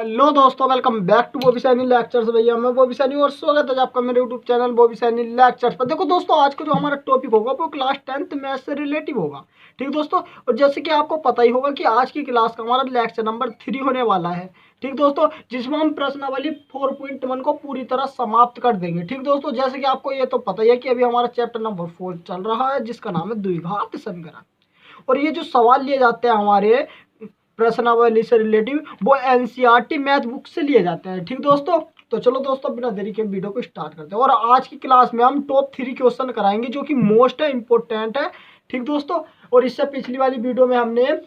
Hello दोस्तों, welcome back to Bobby Saini lectures. भैया मैं बॉबी सैनी और स्वागत है आपका मेरे YouTube channel Bobby Saini lectures पर। देखो दोस्तों, आज का जो हमारा टॉपिक होगा वो क्लास 10th मैथ से रिलेटिव होगा। ठीक दोस्तों, और जैसे कि आपको पता ही होगा कि आज की क्लास का हमारा लेक्चर नंबर 3 होने वाला है। ठीक दोस्तों, जिसमें हम प्रश्नावली 4.1 को पूरी तरह समाप्त कर देंगे। ठीक दोस्तों, जैसे कि आपको ये तो पता ही है कि अभी हमारा चैप्टर नंबर 4 चल रहा है, जिसका नाम है द्विघात समीकरण। और ये जो सवाल लिए जाते हैं हमारे प्रश्नावली से रिलेटिव, वो एनसीईआरटी मैथ बुक से लिए जाते हैं। ठीक दोस्तों, तो चलो दोस्तों, बिना देरी के वीडियो को स्टार्ट करते हैं। और आज की क्लास में हम टॉप 3 क्वेश्चन कराएंगे जो कि मोस्ट है, इंपॉर्टेंट है। ठीक दोस्तों, और इससे पिछली वाली वीडियो में हमने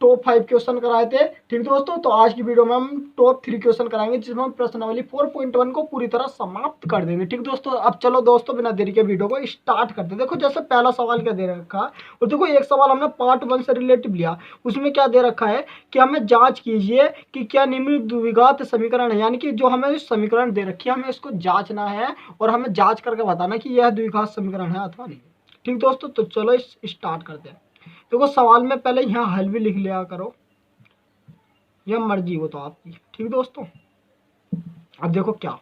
टॉप 5 क्वेश्चन कराए थे। ठीक दोस्तों, तो आज की वीडियो में हम टॉप 3 क्वेश्चन कराएंगे जिसमें हम प्रश्नावली 4.1 को पूरी तरह समाप्त कर देंगे। ठीक दोस्तों, अब चलो दोस्तों, बिना देरी के वीडियो को स्टार्ट करते हैं। देखो, जैसे पहला सवाल क्या दे रखा है, और देखो एक सवाल हमने पार्ट 1 से रिलेटिव लिया। उसमें क्या दे रखा है कि हमें जांच कीजिए कि क्या निम्न द्विघात समीकरण है, यानी कि जो हमें समीकरण दे रखी है हमें इसको जांचना है और हमें जांच करके बताना कि यह द्विघात समीकरण है अथवा नहीं। ठीक दोस्तों, तो चलो स्टार्ट करते हैं। देखो, सवाल में पहले यहाँ हल भी लिख लिया करो, यह मर्जी हो तो आपकी। ठीक दोस्तों, अब देखो क्या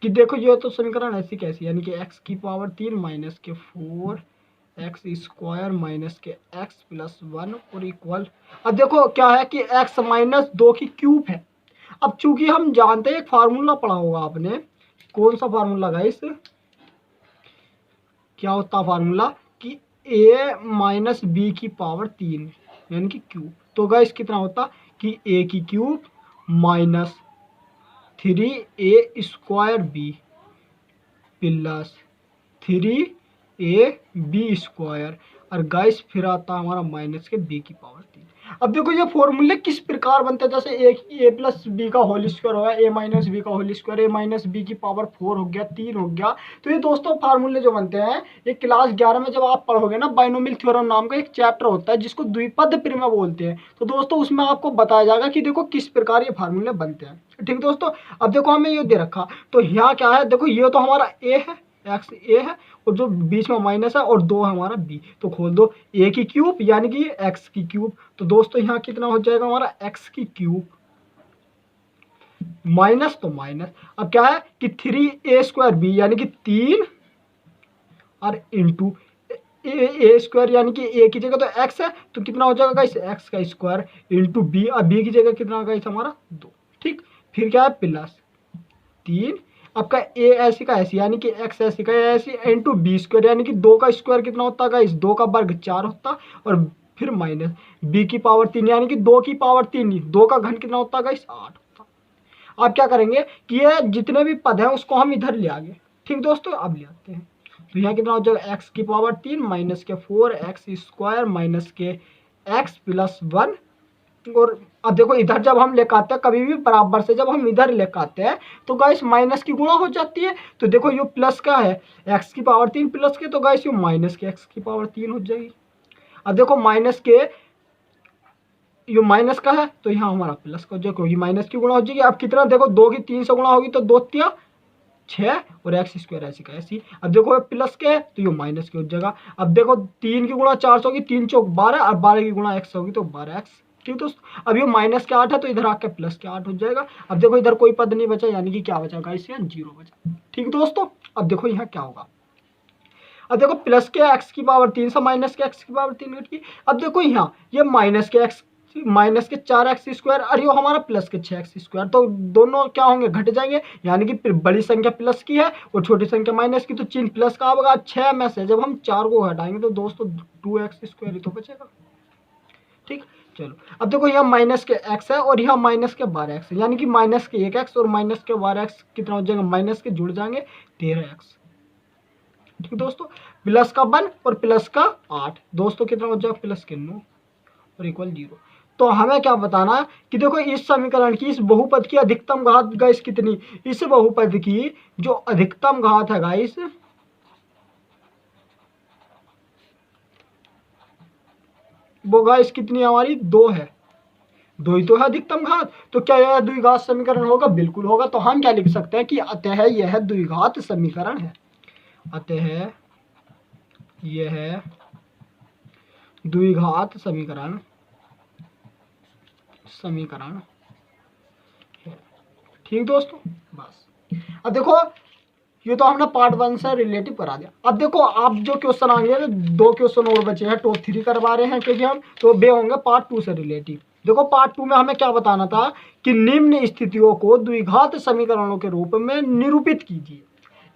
कि देखो, ये तो समीकरण ऐसी कैसी, यानी कि x की पावर 3 माइनस के 4 एक्स स्क्वायर माइनस के x प्लस 1 और इक्वल। अब देखो क्या है कि x माइनस 2 की क्यूब है। अब चूंकि हम जानते हैं एक फार्मूला पढ़ा होगा आपने, कौन सा फार्मूला गाइस, क्या होता फार्मूला कि a माइनस बी की पावर 3 यानी कि क्यूब। तो गाइस कितना होता कि a की cube minus 3a square b plus 3ab square, और गाइस फिर आता है हमारा माइनस के b की पावर 3। अब देखो ये फॉर्मूले किस प्रकार बनते हैं, जैसे a प्लस बी का होल स्क्वायर होगा, a माइनस बी का whole square, a minus b की पावर 4 हो गया, 3 हो गया। तो ये दोस्तों फार्मूले जो बनते हैं, ये क्लास 11 में जब आप पढ़ोगे ना, बाइनोमियल थ्योरम नाम का एक चैप्टर होता है जिसको द्विपद प्रमेय बोलते हैं। तो दोस्तों उसमें आपको बताया जाएगा कि देखो किस प्रकार ये फार्मूले बनते हैं। ठीक दोस्तों, अब देखो हमें ये दे रखा, तो यहाँ क्या है, देखो ये तो हमारा a है, एक्स ए है, और जो बीच में माइनस है, और 2 है हमारा बी। तो खोल दो a की क्यूब यानी कि x की क्यूब। तो दोस्तों यहाँ कितना हो जाएगा हमारा x की क्यूब माइनस, तो माइनस, अब क्या है कि 3a स्क्वायर बी यानी कि 3 और इंटू ए स्क्वायर यानी कि a की जगह तो x है, तो कितना हो जाएगा इस x का स्क्वायर इंटू बी, और b की जगह कितना होगा इस हमारा 2। ठीक, फिर क्या है प्लस 3, आपका a ऐसी का ऐसी यानी कि x ऐसी का ऐसी इंटू बी स्क्वायर यानी कि 2 का स्क्वायर कितना होता है, इस 2 का वर्ग 4 होता, और फिर माइनस b की पावर 3 यानी कि 2 की पावर 3, 2 का घन कितना होता है इस 8 होता। अब क्या करेंगे कि ये जितने भी पद हैं उसको हम इधर ले आगे। ठीक दोस्तों, अब ले आते हैं, तो यहाँ कितना हो जाएगा x की पावर 3 माइनस के 4 एक्स स्क्वायर माइनस के x प्लस 1। और अब देखो इधर जब हम लेकर आते हैं, कभी भी बराबर से जब हम इधर लेकर आते हैं तो गाइस माइनस की गुणा हो जाती है। तो देखो ये प्लस का है x की पावर 3 प्लस के, तो गाइस ये माइनस के x की पावर 3 हो जाएगी। अब देखो माइनस के, ये माइनस का है तो यहाँ हमारा प्लस का हो जाएगा, क्योंकि माइनस की गुणा हो जाएगी। अब कितना देखो, 2 की 3 से गुणा होगी तो 2 तिया 6 और एक्स स्क्वायर ऐसी का ऐसी। अब देखो प्लस के तो ये माइनस की हो जाएगा। अब देखो 3 की गुणा 4 से होगी, 3 चौक 12, और 12 की गुणा x होगी तो 12x। ठीक दोस्तों, अब ये माइनस के 8 है तो इधर आके प्लस के 8 हो जाएगा। अब देखो इधर कोई पद नहीं बचा, यानी कि क्या बचा इससे 0 बचा। ठीक दोस्तों, अब देखो यहाँ क्या होगा, अब देखो प्लस के x की पावर 3 से माइनस के x की पावर 3 घट की। अब देखो यहाँ ये माइनस के x माइनस के 4x स्क्वायर, और ये हमारा प्लस के 6x स्क्वायर, तो दोनों क्या होंगे घट जाएंगे, यानी कि बड़ी संख्या प्लस की है और छोटी संख्या माइनस की, तो चिन्ह प्लस का होगा। 6 में से जब हम 4 को घटाएंगे तो दोस्तों 2x स्क्वायर ही तो बचेगा। ठीक, चलो अब देखो यहाँ माइनस के x है और यहाँ माइनस के 12x है, यानी कि माइनस के 1x और माइनस के 12x कितना हो जाएगा, माइनस के जुड़ जाएंगे 13x। ठीक दोस्तों, प्लस का 1 और प्लस का 8 दोस्तों कितना हो जाएगा, प्लस के 9 और इक्वल 0। तो हमें क्या बताना है कि देखो इस समीकरण की, इस बहुपद की अधिकतम घात गाइस कितनी, इस बहुपद की जो अधिकतम घात है गाइस, वो गाइस कितनी हमारी 2 है। 2 ही तो है अधिकतम घात, तो क्या यह द्विघात समीकरण होगा, बिल्कुल होगा। तो हम क्या लिख सकते हैं कि अतः यह द्विघात समीकरण है, अतः यह द्विघात समीकरण ठीक दोस्तों, बस। अब देखो ये तो हमने पार्ट 1 से रिलेटिव करा दिया। अब देखो आप जो क्वेश्चन आएंगे, 2 क्वेश्चन और बचे हैं, टॉप 3 करवा रहे हैं क्योंकि हम, तो वे होंगे पार्ट 2 से रिलेटिव। देखो पार्ट 2 में हमें क्या बताना था कि निम्न स्थितियों को द्विघात समीकरणों के रूप में निरूपित कीजिए।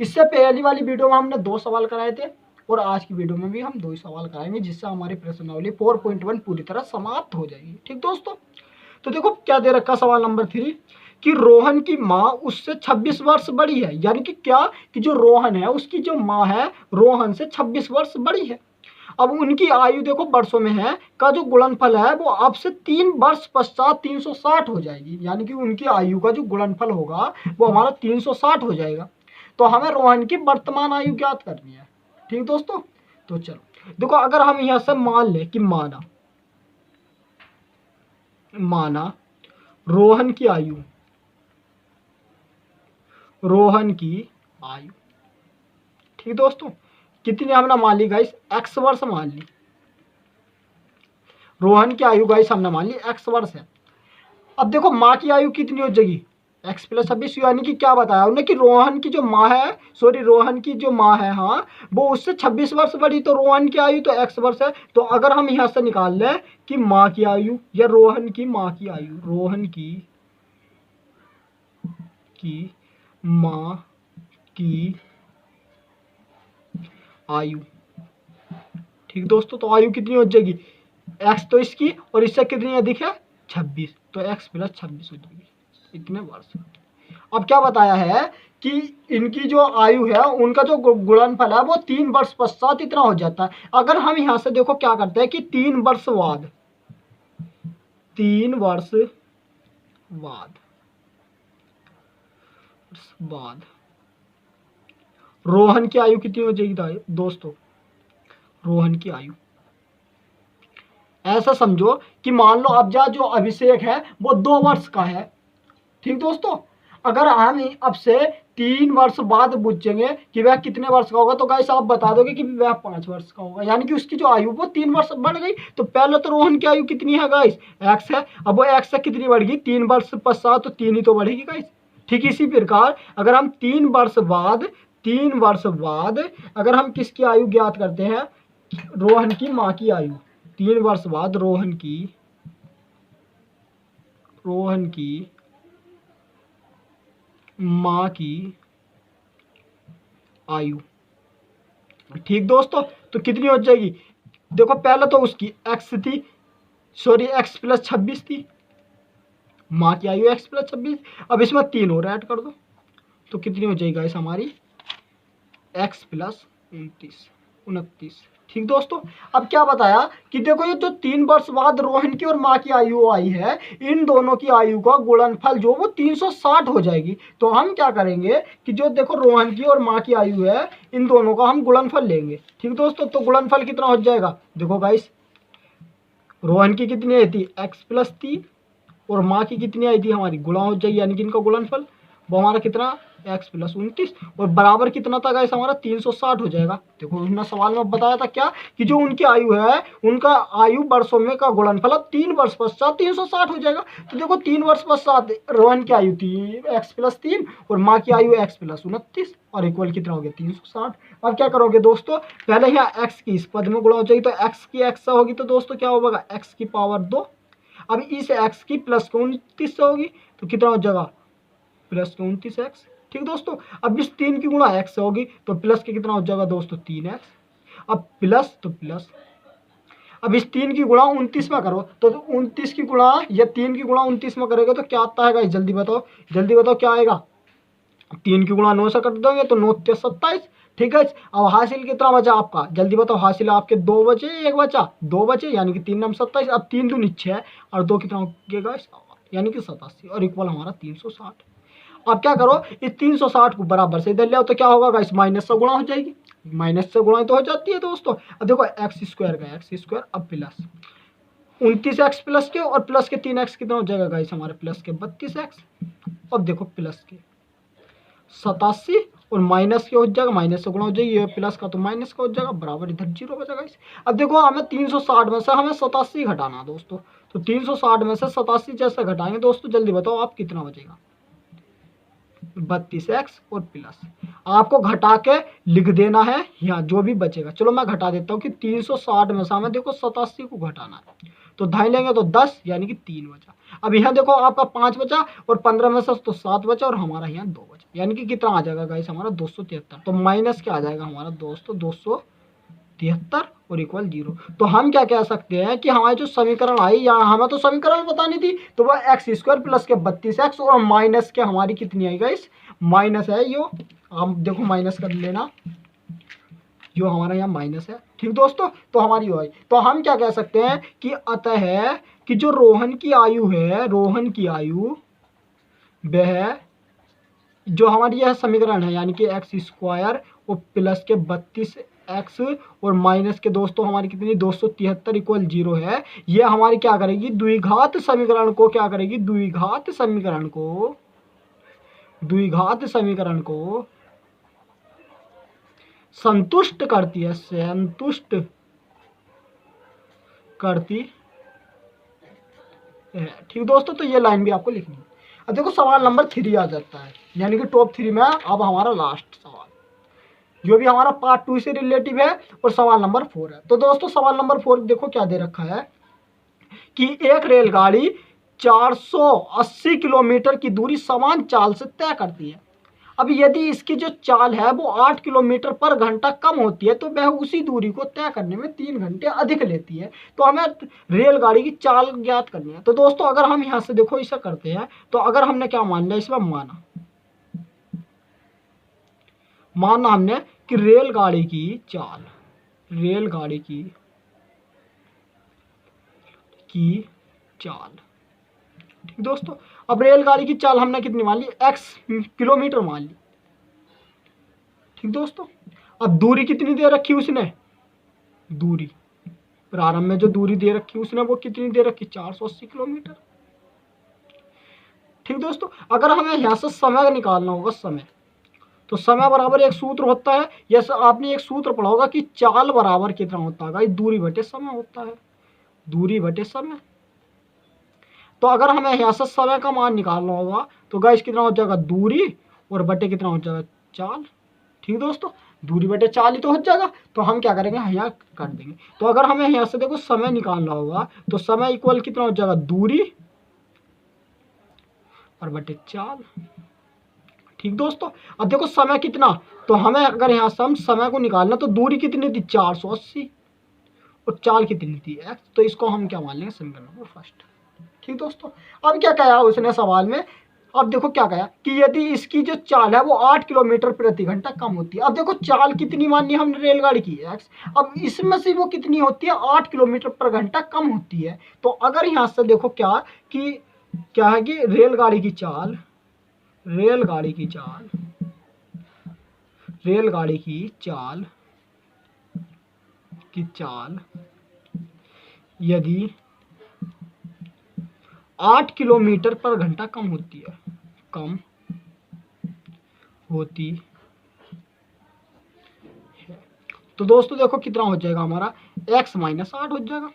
इससे पहली वाली वीडियो में हमने 2 सवाल कराए थे और आज की वीडियो में भी हम 2 ही सवाल कराएंगे, जिससे हमारी प्रश्नावली 4.1 पूरी तरह समाप्त हो जाएगी। ठीक दोस्तों, तो देखो क्या दे रखा सवाल नंबर 3 कि रोहन की माँ उससे 26 वर्ष बड़ी है। यानी कि क्या कि जो रोहन है उसकी जो माँ है रोहन से 26 वर्ष बड़ी है। अब उनकी आयु देखो वर्षों में है का जो गुणनफल है वो अब से 3 वर्ष पश्चात 360 हो जाएगी। यानी कि उनकी आयु का जो गुणनफल होगा वो हमारा 360 हो जाएगा। तो हमें रोहन की वर्तमान आयु ज्ञात करनी है। ठीक दोस्तों, तो चलो देखो अगर हम यहाँ से मान ले कि माना रोहन की आयु ठीक दोस्तों कितनी हमने मान ली गाइस, x वर्ष मान ली। रोहन की आयु गाइस हमने मान ली x वर्ष है। अब देखो माँ की आयु कितनी हो जाएगी, x प्लस 26। यानी कि क्या बताया उन्होंने कि रोहन की जो माँ है हाँ वो उससे 26 वर्ष बड़ी, तो रोहन की आयु तो x वर्ष है। तो अगर हम यहाँ से निकाल लें कि माँ की आयु या रोहन की माँ की आयु, ठीक दोस्तों, तो आयु कितनी हो जाएगी, x तो इसकी और इससे कितनी अधिक है 26, तो x प्लस 26 हो जाएगी, इतने वर्ष। अब क्या बताया है कि इनकी जो आयु है उनका जो गुणनफल है वो 3 वर्ष पश्चात इतना हो जाता है। अगर हम यहाँ से देखो क्या करते हैं कि 3 वर्ष बाद रोहन की आयु कितनी हो जाएगी दोस्तों, रोहन की आयु ऐसा समझो कि मान लो अब जो अभिषेक है वो 2 वर्ष का है। ठीक दोस्तों, अगर हम अब से 3 वर्ष बाद पूछेंगे कि वह कितने वर्ष का होगा तो गाइस आप बता दोगे कि वह 5 वर्ष का होगा। यानी कि उसकी जो आयु वो 3 वर्ष बढ़ गई। तो पहले तो रोहन की आयु कितनी है गाइस, x है। अब वो x से कितनी बढ़ेगी 3 वर्ष पश्चात, तो 3 ही तो बढ़ेगी गाइस। ठीक इसी प्रकार अगर हम 3 वर्ष बाद अगर हम किसकी आयु ज्ञात करते हैं, रोहन की माँ की आयु, 3 वर्ष बाद रोहन की माँ की आयु। ठीक दोस्तों, तो कितनी हो जाएगी, देखो पहले तो उसकी x थी, x प्लस 26 थी, माँ की आयु x प्लस 26। अब इसमें 3 और ऐड कर दो तो कितनी हो जाएगी गाइस हमारी x प्लस 29। ठीक दोस्तों, अब क्या बताया कि देखो ये जो 3 वर्ष बाद रोहन की और माँ की आयु आई है, इन दोनों की आयु का गुणनफल जो वो 360 हो जाएगी। तो हम क्या करेंगे कि जो देखो रोहन की और माँ की आयु है इन दोनों का हम गुणनफल लेंगे। ठीक दोस्तों, तो गुणनफल कितना हो जाएगा, देखो गाइस रोहन की कितनी आई थी x प्लस 3 और माँ की कितनी आई थी हमारी, गुणा हो जाएगी। यानी कि इनका गुणनफल वो हमारा कितना x प्लस 29 और बराबर कितना था गाइस हमारा 360 हो जाएगा। देखो उन्होंने सवाल में बताया था क्या कि जो उनकी आयु है उनका आयु वर्षों में का गुणनफल 3 वर्ष पश्चात 360 हो जाएगा। तो देखो 3 वर्ष पश्चात रोहन की आयु थी x प्लस 3 और माँ की आयु x प्लस 29 और इक्वल कितना हो गया 360। अब क्या करोगे दोस्तों, पहले यहाँ x की इस पद में गुणा हो जाएगी, तो x की x से होगी तो दोस्तों क्या होगा x की पावर 2। अब इस x की प्लस के 29 से होगी तो कितना हो जाएगा प्लस के 29x। ठीक दोस्तों, अब इस 3 की गुणा x से होगी तो प्लस के कितना हो जाएगा दोस्तों 3x। अब प्लस तो प्लस, अब इस 3 की गुणा 29 में करो तो 29 की गुणा या 3 की गुणा 29 में करोगे तो क्या आता है, जल्दी बताओ क्या आएगा। 3 की गुणा 9 से कर दोगे तो 9 के 27। ठीक है, अब हासिल कितना बचा आपका, जल्दी बताओ। हासिल आपके 2 बचे, 1 बचा, 2 बचे, यानी कि 3 नम 27। अब 3 दूनी 6 और 2 कितना हो गया, यानी कि 87 और इक्वल हमारा 360। अब क्या करो, इस 360 को बराबर से इधर ले आओ तो क्या होगा गाइस, माइनस से गुणा हो जाएगी। माइनस से गुणा तो हो जाती है दोस्तों। अब देखो एक्स स्क्वायर का एक्स स्क्वायर, अब प्लस 29x प्लस के और प्लस के 3x कितना हो जाएगा गाइस हमारे प्लस के 32x। अब देखो प्लस के 87 और माइनस के हो जाएगा, माइनस से गुणा हो जाएगी, ये प्लस का तो माइनस का हो जाएगा, बराबर इधर 0 बचेगा गाइस। अब देखो हमें 360 में से हमें 87 घटाना दोस्तों, तो 360 में से 87 जैसे घटाएंगे दोस्तों, जल्दी बताओ आप कितना बचेगा। 32x और प्लस आपको घटा के लिख देना है यहाँ जो भी बचेगा। चलो मैं घटा देता हूँ कि 360 में से हमें देखो 87 को घटाना है, तो ढाई लेंगे तो 10 यानी कि 3 बचा। अब यहाँ देखो आपका 5 बचा और 15 में से तो 7 बचा और हमारा यहाँ 2 बचा, यानी कि कितना आ जाएगा गाइस हमारा 273। तो माइनस क्या आ जाएगा हमारा दोस्तों 273 और इक्वल 0। तो हम क्या कह सकते हैं कि हमारी जो समीकरण आई, यहाँ हमें तो समीकरण बतानी थी, तो वह एक्स स्क्वायर प्लस के 32x और माइनस के हमारी कितनी आई गाइस, माइनस है यो, हम देखो माइनस कर लेना, जो हमारा यहाँ माइनस है। ठीक दोस्तों, तो हमारी यो आई। तो हम क्या कह सकते हैं कि अतः है कि जो रोहन की आयु है, रोहन की आयु वह जो हमारी यह समीकरण है यानी कि एक्स स्क्वायर और प्लस के 32x और माइनस के दोस्तों हमारी कितनी 273 इक्वल 0 है, ये हमारी क्या करेगी द्विघात समीकरण को, क्या करेगी द्विघात समीकरण को संतुष्ट करती है, संतुष्ट करती है। ठीक दोस्तों, तो ये लाइन भी आपको लिखनी है। अब देखो सवाल नंबर 3 आ जाता है, यानी कि टॉप 3 में अब हमारा लास्ट सवाल, जो भी हमारा पार्ट 2 से रिलेटिव है और सवाल नंबर 4 है। तो दोस्तों सवाल नंबर 4 देखो क्या दे रखा है कि एक रेलगाड़ी 480 किलोमीटर की दूरी समान चाल से तय करती है। अब यदि इसकी जो चाल है वो 8 किलोमीटर पर घंटा कम होती है तो वह उसी दूरी को तय करने में 3 घंटे अधिक लेती है। तो हमें रेलगाड़ी की चाल ज्ञात करनी है। तो दोस्तों अगर हम यहाँ से देखो इसे करते हैं, तो अगर हमने क्या मान लिया इसमें, माना हमने कि रेलगाड़ी की चाल, रेलगाड़ी की चाल, ठीक दोस्तों। अब रेलगाड़ी की चाल हमने कितनी मान ली, x किलोमीटर मान ली। ठीक दोस्तों, अब दूरी कितनी दे रखी उसने, दूरी प्रारंभ में जो दूरी दे रखी उसने वो कितनी दे रखी 480 किलोमीटर। ठीक दोस्तों, अगर हमें यहाँ से समय निकालना होगा, समय, तो समय बराबर एक सूत्र होता है, यस आपने एक सूत्र पढ़ा होगा कि चाल बराबर कितना होता है, दूरी बटे समय होता है, दूरी बटे समय। तो अगर हमें यहाँ से समय का मान निकालना होगा तो गाइस कितना हो जाएगा दूरी और बटे कितना हो जाएगा चाल। ठीक दोस्तों, दूरी बटे चाल ही तो हो जाएगा, तो हम क्या करेंगे यहाँ कर देंगे। तो अगर हमें यहाँ से देखो समय निकालना होगा तो समय इक्वल कितना हो जाएगा दूरी और बटे चाल। ठीक दोस्तों, अब देखो समय कितना, तो हमें अगर यहाँ से हम समय को निकालना तो दूरी कितनी थी 480 और चाल कितनी थी x, तो इसको हम क्या मान लेंगे समीकरण नंबर फर्स्ट। ठीक दोस्तों, अब क्या कहा उसने सवाल में, अब देखो क्या कहा कि यदि इसकी जो चाल है वो 8 किलोमीटर प्रति घंटा कम होती है। अब देखो चाल कितनी मानी हमने रेलगाड़ी की x, अब इसमें से वो कितनी होती है 8 किलोमीटर पर घंटा कम होती है। तो अगर यहाँ से देखो क्या है कि रेलगाड़ी की चाल यदि 8 किलोमीटर पर घंटा कम होती है, तो दोस्तों देखो कितना हो जाएगा हमारा x माइनस 8 हो जाएगा।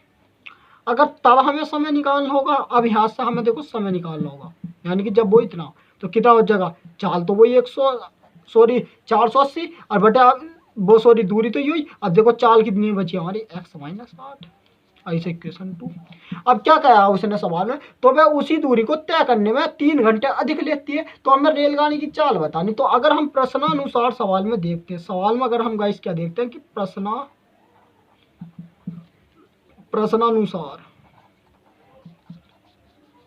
अगर तब हमें समय निकालना होगा, अब यहाँ से हमें देखो समय निकालना होगा, यानी कि जब वो इतना तो कितना हो जाएगा चाल तो वही 480 और बटे वो दूरी तो यही। अब देखो चाल कितनी बची हमारी x माइनस 8, ऐसे इक्वेशन 2। अब क्या कहा उसने सवाल में, तो वह उसी दूरी को तय करने में 3 घंटे अधिक लेती है। तो हमें रेलगाड़ी की चाल बतानी। तो अगर हम प्रश्नानुसार सवाल में देखते हैं, सवाल में अगर हम गाइस क्या देखते हैं कि प्रश्नानुसार,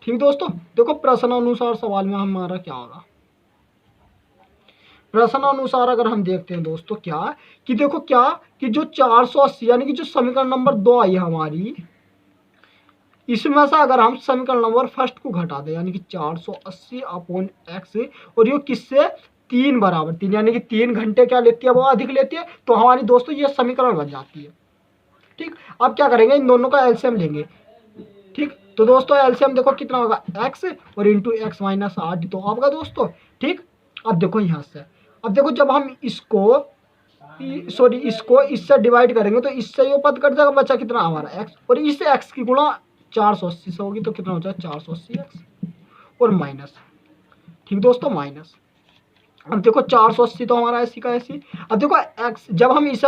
ठीक दोस्तों, देखो प्रश्नानुसार सवाल में हमारा क्या होगा, प्रश्नानुसार अगर हम देखते हैं दोस्तों क्या कि देखो क्या कि जो 480 यानी कि जो समीकरण नंबर 2 आई हमारी, इसमें से अगर हम समीकरण नंबर फर्स्ट को घटा दें यानी कि 480 अपॉन एक्स, और ये किससे 3 बराबर 3 यानी कि 3 घंटे क्या लेती है वो अधिक लेती है, तो हमारी दोस्तों ये समीकरण बन जाती है। ठीक, अब क्या करेंगे इन दोनों का एलसीएम लेंगे। ठीक, तो दोस्तों एलसीएम देखो कितना होगा x और इंटू एक्स माइनस 8 तो होगा दोस्तों। ठीक, अब देखो यहाँ से, अब देखो जब हम इसको इससे डिवाइड करेंगे तो इससे ये पद कट जाएगा, बचा कितना हमारा x, और इससे x की गुणा 480 से होगी तो कितना हो जाएगा 480x और माइनस। ठीक दोस्तों, माइनस अब देखो 480 तो हमारा ऐसी का ऐसी। अब देखो एक्स, जब हम इसे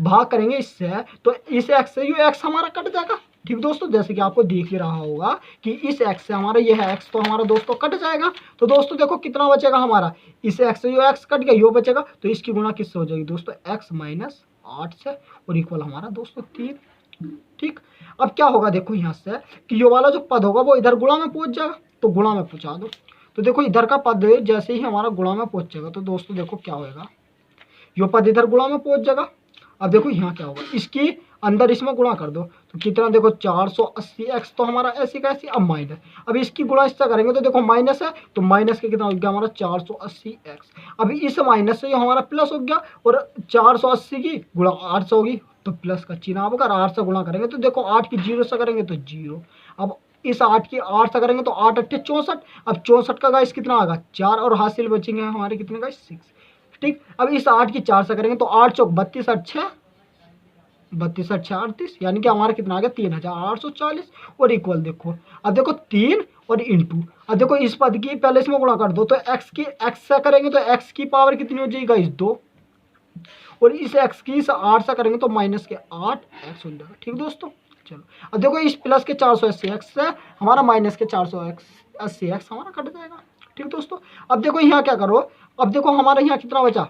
भाग करेंगे इससे तो इस एक्स से ये एक्स हमारा कट जाएगा। ठीक दोस्तों, जैसे कि आपको दिख ही रहा होगा कि इस एक्स से हमारा ये है एक्स, तो हमारा दोस्तों कट जाएगा। तो दोस्तों देखो कितना बचेगा हमारा, इस एक्स से ये एक्स कट गया, यो बचेगा, तो इसकी गुणा किससे हो जाएगी दोस्तों, एक्स माइनस 8 से, और इक्वल हमारा दोस्तों 3। ठीक, अब क्या होगा देखो यहाँ से कि ये वाला जो पद होगा वो इधर गुणा में पहुंच जाएगा, तो गुणा में पहुंचा दो। तो देखो इधर का पद जैसे ही हमारा गुणा में पहुंचेगा तो दोस्तों देखो क्या होएगा, यो पद इधर गुणा में पहुंच जाएगा। अब देखो यहाँ क्या होगा, इसकी अंदर इसमें गुणा कर दो, तो कितना देखो 480 एक्स तो हमारा ऐसी का ऐसी। अब माइनस, अब इसकी गुणा इससे करेंगे तो देखो माइनस है, तो माइनस के कितना हो गया हमारा 480 एक्स। अब इस माइनस से ये हमारा प्लस हो गया, और 480 की गुणा 8 से होगी तो प्लस का चिन्ह होगा, 8 से गुणा करेंगे तो देखो 8 की 0 से करेंगे तो 0। अब इस 8 की 8 से करेंगे तो 8 8 64। अब 64 का गाइस कितना आएगा 4, और हासिल बचेंगे हमारे कितने गाइस 6। ठीक, अब इस 8 की 4 से करेंगे तो 8 चौक 32 8 6 32 8 6 38, यानी कि हमारा कितना आ गया 3840, और इक्वल देखो, अब देखो 3 और इंटू, अब देखो इस पद की पहले इसमें गुणा कर दो, तो एक्स की एक्स से करेंगे तो एक्स की पावर कितनी हो जाएगी गाइस 2, और इस एक्स की इस 8 से करेंगे तो माइनस के 8 एक्स हो जाएगा। ठीक दोस्तों, चलो अब देखो इस प्लस के 480 एक्स से हमारा माइनस के 480 एक्स हमारा कट जाएगा। ठीक दोस्तों, अब देखो यहाँ क्या करो, अब देखो हमारे यहाँ कितना बचा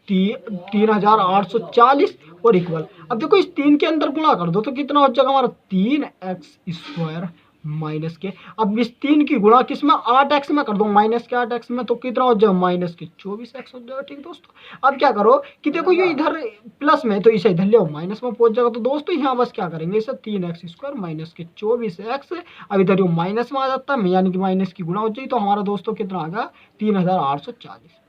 3840, और इक्वल, अब देखो इस 3 के अंदर गुणा कर दो तो कितना हो जाएगा हमारा 3x² माइनस के, अब इस 3 की गुणा किस में 8x में कर दो, माइनस के 8x में, तो कितना हो जाएगा माइनस के 24x हो जाएगा। ठीक दोस्तों, अब क्या करो कि देखो ये इधर प्लस में, तो इसे इधर ले आओ माइनस में पहुंच जाएगा। तो दोस्तों यहाँ बस क्या करेंगे, इसे 3x² माइनस के 24x, अब इधर ये माइनस में आ जाता है, यानी कि माइनस की गुणा हो जाएगी, तो हमारा दोस्तों कितना आ गया 3840।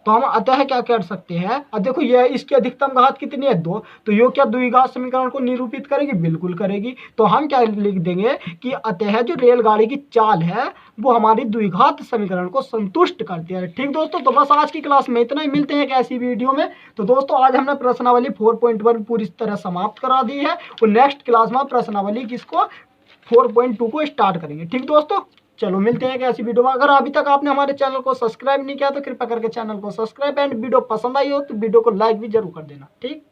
तो हम अतः क्या कर सकते हैं, अब देखो ये इसकी अधिकतम घात कितनी है 2, तो यो क्या द्विघात समीकरण को निरूपित करेगी, बिल्कुल करेगी। तो हम क्या लिख देंगे कि अतः जो रेलगाड़ी की चाल है वो हमारी द्विघात समीकरण को संतुष्ट करती है। ठीक दोस्तों, तो बस आज की क्लास में इतना ही, मिलते हैं एक ऐसी वीडियो में। तो दोस्तों आज हमने प्रश्नावली 4.1 पूरी तरह समाप्त करा दी है, और नेक्स्ट क्लास में प्रश्नावली किसको 4.2 को स्टार्ट करेंगे। ठीक दोस्तों, चलो मिलते हैं एक ऐसी वीडियो में। अगर अभी तक आपने हमारे चैनल को सब्सक्राइब नहीं किया तो कृपया करके चैनल को सब्सक्राइब, एंड वीडियो पसंद आई हो तो वीडियो को लाइक भी जरूर कर देना। ठीक।